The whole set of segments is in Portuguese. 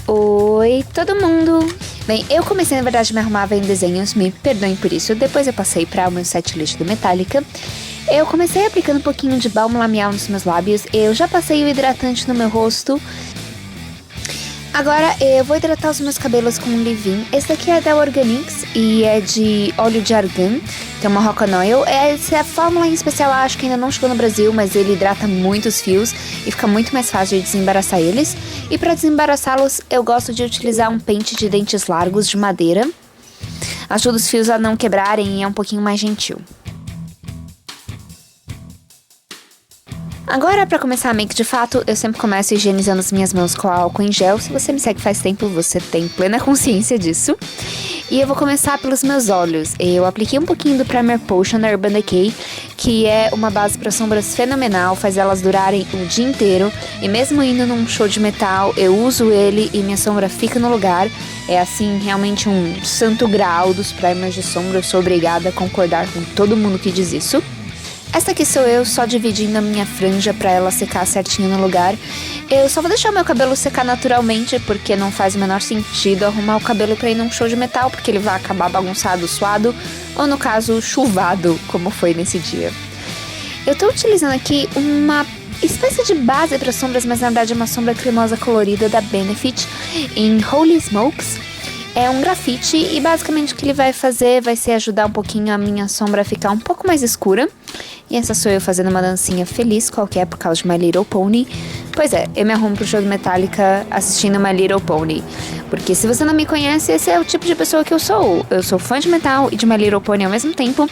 Oi, todo mundo! Bem, eu comecei na verdade a me arrumar vendo desenhos, me perdoem por isso. Depois eu passei para o meu set list do Metallica. Eu comecei aplicando um pouquinho de balm labial nos meus lábios. Eu já passei o hidratante no meu rosto. Agora eu vou hidratar os meus cabelos com um leave-in. Esse daqui é da Organics e é de óleo de argan, que é uma Rock Oil. Essa fórmula em especial acho que ainda não chegou no Brasil, mas ele hidrata muito os fios e fica muito mais fácil de desembaraçar eles. E para desembaraçá-los eu gosto de utilizar um pente de dentes largos de madeira. Ajuda os fios a não quebrarem e é um pouquinho mais gentil. Agora, pra começar a make de fato, eu sempre começo higienizando as minhas mãos com álcool em gel. Se você me segue faz tempo, você tem plena consciência disso. E eu vou começar pelos meus olhos. Eu apliquei um pouquinho do Primer Potion da Urban Decay, que é uma base para sombras fenomenal, faz elas durarem o dia inteiro. E mesmo indo num show de metal, eu uso ele e minha sombra fica no lugar. É assim, realmente um santo graal dos primers de sombra. Eu sou obrigada a concordar com todo mundo que diz isso. Essa aqui sou eu só dividindo a minha franja pra ela secar certinho no lugar. Eu só vou deixar o meu cabelo secar naturalmente, porque não faz o menor sentido arrumar o cabelo pra ir num show de metal, porque ele vai acabar bagunçado, suado, ou no caso, chuvado, como foi nesse dia. Eu tô utilizando aqui uma espécie de base para sombras, mas na verdade é uma sombra cremosa colorida da Benefit em Holy Smokes. É um grafite e basicamente o que ele vai fazer vai ser ajudar um pouquinho a minha sombra a ficar um pouco mais escura. E essa sou eu fazendo uma dancinha feliz qualquer por causa de My Little Pony. Pois é, eu me arrumo pro show do Metallica assistindo My Little Pony. Porque se você não me conhece, esse é o tipo de pessoa que eu sou. Eu sou fã de metal e de My Little Pony ao mesmo tempo.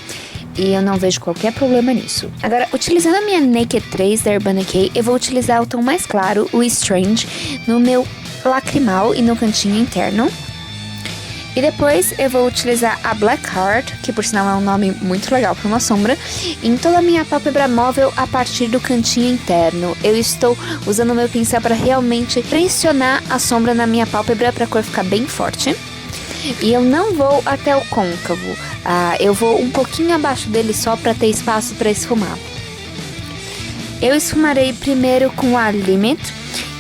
E eu não vejo qualquer problema nisso. Agora, utilizando a minha Naked 3 da Urban Decay, eu vou utilizar o tom mais claro, o Strange, no meu lacrimal e no cantinho interno. E depois eu vou utilizar a Black Heart, que por sinal é um nome muito legal para uma sombra, em toda a minha pálpebra móvel a partir do cantinho interno. Eu estou usando o meu pincel para realmente pressionar a sombra na minha pálpebra para a cor ficar bem forte. E eu não vou até o côncavo, eu vou um pouquinho abaixo dele só para ter espaço para esfumar. Eu esfumarei primeiro com a Limit,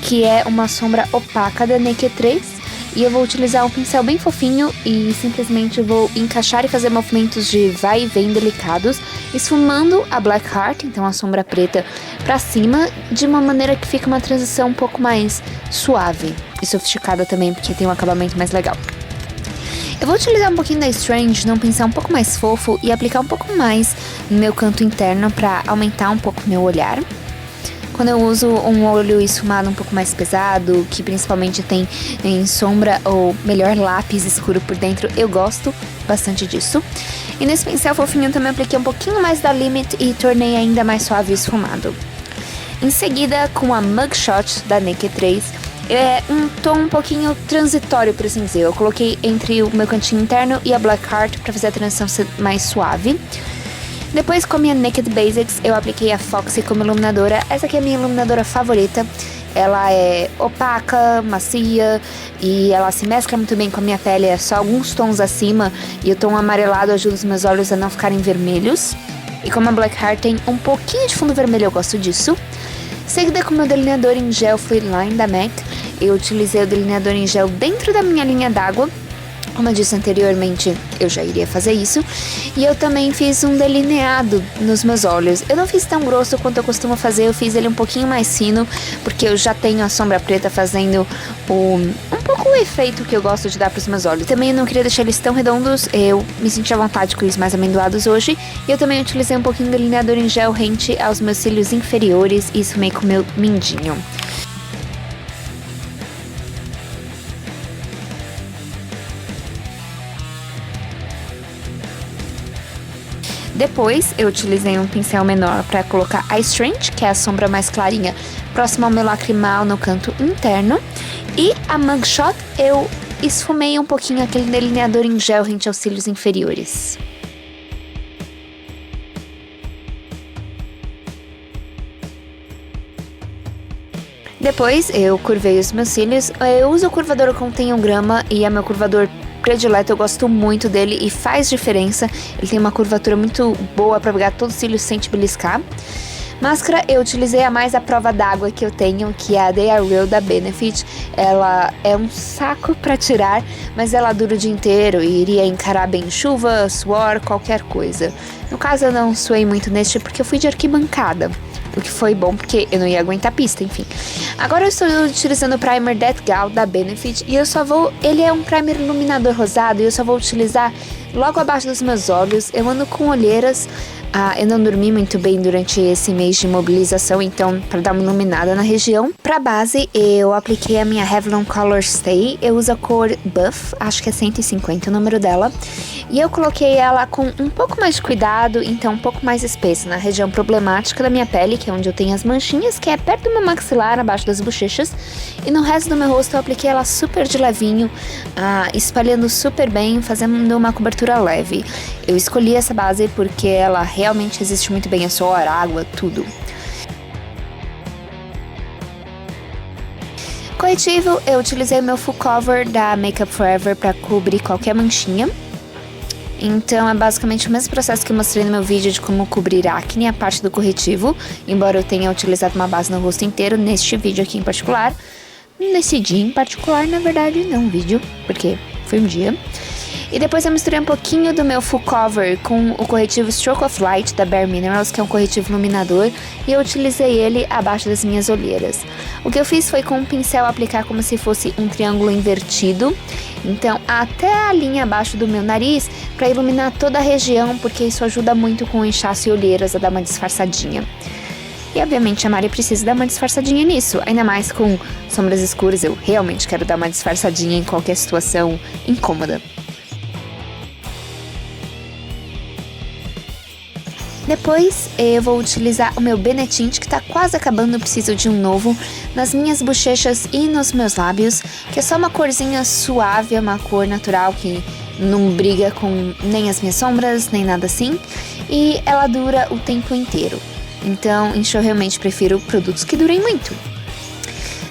que é uma sombra opaca da Naked 3. E eu vou utilizar um pincel bem fofinho e simplesmente vou encaixar e fazer movimentos de vai e vem delicados, esfumando a Black Heart, então a sombra preta, pra cima, de uma maneira que fica uma transição um pouco mais suave e sofisticada também, porque tem um acabamento mais legal. Eu vou utilizar um pouquinho da Strange num pincel um pouco mais fofo e aplicar um pouco mais no meu canto interno pra aumentar um pouco o meu olhar. Quando eu uso um olho esfumado um pouco mais pesado, que principalmente tem em sombra ou melhor lápis escuro por dentro, eu gosto bastante disso. E nesse pincel fofinho eu também apliquei um pouquinho mais da Limit e tornei ainda mais suave e esfumado. Em seguida, com a Mugshot da Naked 3, é um tom um pouquinho transitório, por assim dizer. Eu coloquei entre o meu cantinho interno e a Black Heart para fazer a transição ser mais suave. Depois, com a minha Naked Basics, eu apliquei a Foxy como iluminadora. Essa aqui é a minha iluminadora favorita. Ela é opaca, macia e ela se mescla muito bem com a minha pele. É só alguns tons acima e o tom amarelado ajuda os meus olhos a não ficarem vermelhos. E como a Black Heart tem um pouquinho de fundo vermelho, eu gosto disso. Seguida com o meu delineador em gel Fluid Line da MAC, eu utilizei o delineador em gel dentro da minha linha d'água. Como eu disse anteriormente, eu já iria fazer isso. E eu também fiz um delineado nos meus olhos. Eu não fiz tão grosso quanto eu costumo fazer, eu fiz ele um pouquinho mais fino, porque eu já tenho a sombra preta fazendo um pouco o efeito que eu gosto de dar para os meus olhos. Também eu não queria deixar eles tão redondos, eu me senti à vontade com eles mais amendoados hoje. E eu também utilizei um pouquinho de delineador em gel rente aos meus cílios inferiores e esfumei com o meu mindinho. Depois, eu utilizei um pincel menor para colocar a Strange, que é a sombra mais clarinha, próxima ao meu lacrimal no canto interno. E a Mugshot, eu esfumei um pouquinho aquele delineador em gel rente aos cílios inferiores. Depois, eu curvei os meus cílios. Eu uso o curvador Contém 1 grama e é meu curvador predileto, eu gosto muito dele e faz diferença. Ele tem uma curvatura muito boa para pegar todo o cílio sem te beliscar. Máscara, eu utilizei a mais à prova d'água que eu tenho, que é a They Are Real da Benefit. Ela é um saco pra tirar, mas ela dura o dia inteiro e iria encarar bem chuva, suor, qualquer coisa. No caso, eu não suei muito neste porque eu fui de arquibancada, o que foi bom porque eu não ia aguentar a pista, enfim. Agora eu estou utilizando o primer Death Gal da Benefit e ele é um primer iluminador rosado e eu só vou utilizar logo abaixo dos meus olhos. Eu ando com olheiras. Eu não dormi muito bem durante esse mês de mobilização, então para dar uma iluminada na região. Para base, eu apliquei a minha Revlon Color Stay. Eu uso a cor Buff, acho que é 150 o número dela. E eu coloquei ela com um pouco mais de cuidado, então um pouco mais espessa na região problemática da minha pele, que é onde eu tenho as manchinhas, que é perto do meu maxilar, abaixo das bochechas. E no resto do meu rosto eu apliquei ela super de levinho, espalhando super bem, fazendo uma cobertura leve. Eu escolhi essa base porque ela realmente resiste muito bem a suor, água, tudo. Corretivo, eu utilizei o meu full cover da Makeup Forever para cobrir qualquer manchinha. Então é basicamente o mesmo processo que eu mostrei no meu vídeo de como cobrir acne, a parte do corretivo, embora eu tenha utilizado uma base no rosto inteiro, neste vídeo aqui em particular. Nesse dia em particular, na verdade, não um vídeo, porque foi um dia. E depois eu misturei um pouquinho do meu full cover com o corretivo Stroke of Light da Bare Minerals, que é um corretivo iluminador, e eu utilizei ele abaixo das minhas olheiras. O que eu fiz foi com um pincel aplicar como se fosse um triângulo invertido, então até a linha abaixo do meu nariz, para iluminar toda a região, porque isso ajuda muito com o inchaço e olheiras a dar uma disfarçadinha. E obviamente a Mari precisa dar uma disfarçadinha nisso, ainda mais com sombras escuras, eu realmente quero dar uma disfarçadinha em qualquer situação incômoda. Depois eu vou utilizar o meu Benetint, que tá quase acabando, eu preciso de um novo, nas minhas bochechas e nos meus lábios, que é só uma corzinha suave, é uma cor natural que não briga com nem as minhas sombras, nem nada assim, e ela dura o tempo inteiro. Então, eu realmente prefiro produtos que durem muito.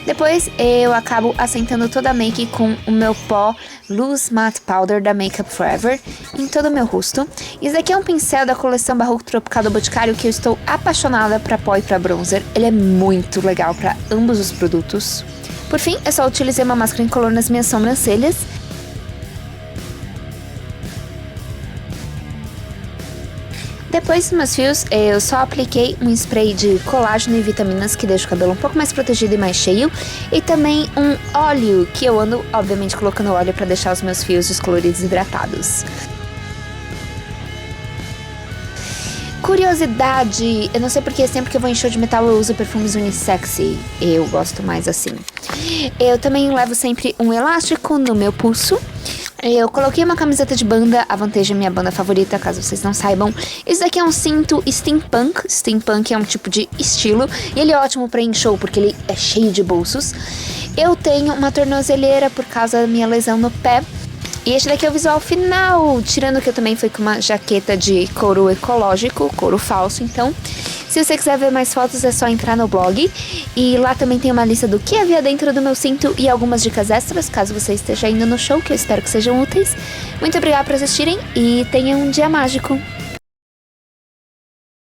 Depois eu acabo assentando toda a make com o meu pó Loose Matte Powder da Makeup Forever em todo o meu rosto. Esse daqui é um pincel da coleção Barroco Tropical do Boticário que eu estou apaixonada para pó e para bronzer. Ele é muito legal para ambos os produtos. Por fim, eu só utilizei uma máscara incolor nas minhas sobrancelhas. Depois dos meus fios, eu só apliquei um spray de colágeno e vitaminas que deixa o cabelo um pouco mais protegido e mais cheio. E também um óleo, que eu ando, obviamente, colocando óleo para deixar os meus fios descoloridos e hidratados. Curiosidade, eu não sei porque sempre que eu vou em show de metal eu uso perfumes unissexy. Eu gosto mais assim. Eu também levo sempre um elástico no meu pulso. Eu coloquei uma camiseta de banda, a Vantage é minha banda favorita, caso vocês não saibam. Esse daqui é um cinto steampunk. Steampunk é um tipo de estilo e ele é ótimo pra ir em show porque ele é cheio de bolsos. Eu tenho uma tornozeleira por causa da minha lesão no pé. E este daqui é o visual final, tirando que eu também fui com uma jaqueta de couro ecológico, couro falso, então... Se você quiser ver mais fotos é só entrar no blog. E lá também tem uma lista do que havia dentro do meu cinto e algumas dicas extras, caso você esteja indo no show, que eu espero que sejam úteis. Muito obrigada por assistirem e tenham um dia mágico!